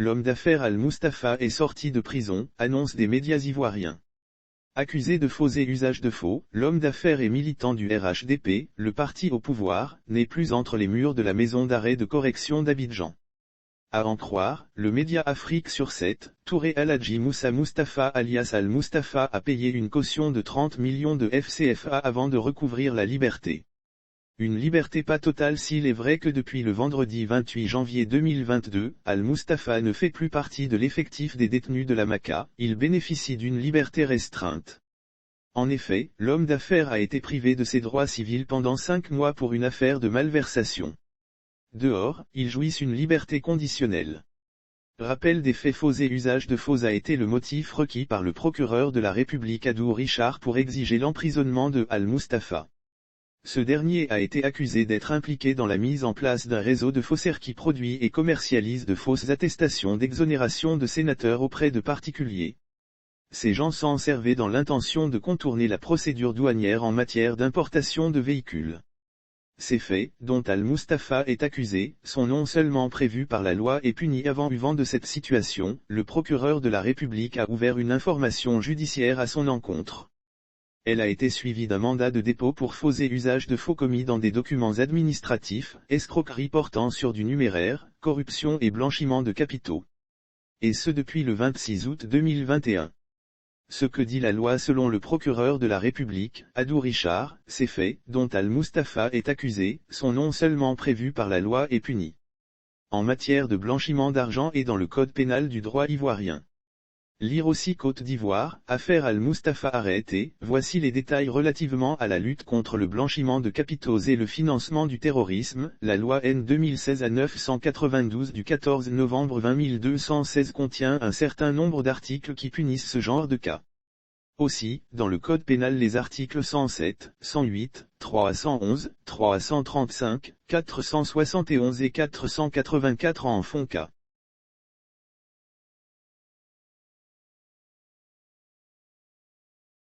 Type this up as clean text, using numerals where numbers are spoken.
l'homme d'affaires Al-Mustapha est sorti de prison, annoncent des médias ivoiriens. Accusé de faux et usage de faux, l'homme d'affaires et militant du RHDP, le parti au pouvoir, n'est plus entre les murs de la maison d'arrêt de correction d'Abidjan. À en croire, le média Afrique sur 7, Touré Aladji Moussa Mustapha alias Al-Mustapha a payé une caution de 30 millions de FCFA avant de recouvrir la liberté. Une liberté pas totale s'il est vrai que depuis le vendredi 28 janvier 2022, Al-Mustapha ne fait plus partie de l'effectif des détenus de la MACA, il bénéficie d'une liberté restreinte. En effet, l'homme d'affaires a été privé de ses droits civils pendant 5 mois pour une affaire de malversation. Dehors, il jouit une liberté conditionnelle. Rappel des faits faux et usage de faux a été le motif requis par le procureur de la République Adou Richard pour exiger l'emprisonnement de Al-Mustapha. Ce dernier a été accusé d'être impliqué dans la mise en place d'un réseau de faussaires qui produit et commercialise de fausses attestations d'exonération de sénateurs auprès de particuliers. Ces gens s'en servaient dans l'intention de contourner la procédure douanière en matière d'importation de véhicules. Ces faits, dont Al-Mustapha est accusé, sont non seulement prévus par la loi et punis avant eu vent de cette situation, le procureur de la République a ouvert une information judiciaire à son encontre. Elle a été suivie d'un mandat de dépôt pour faux et usage de faux commis dans des documents administratifs, escroquerie portant sur du numéraire, corruption et blanchiment de capitaux. Et ce depuis le 26 août 2021. Ce que dit la loi selon le procureur de la République, Adou Richard, ces faits, dont Al-Mustapha est accusé, sont non seulement prévus par la loi et punis en matière de blanchiment d'argent et dans le code pénal du droit ivoirien. Lire aussi Côte d'Ivoire, affaire Al-Mustapha arrêté, voici les détails relativement à la lutte contre le blanchiment de capitaux et le financement du terrorisme. La loi N 2016-992 du 14 novembre 20216 contient un certain nombre d'articles qui punissent ce genre de cas. Aussi, dans le code pénal les articles 107, 108, 311, 335, 471 et 484 en font cas.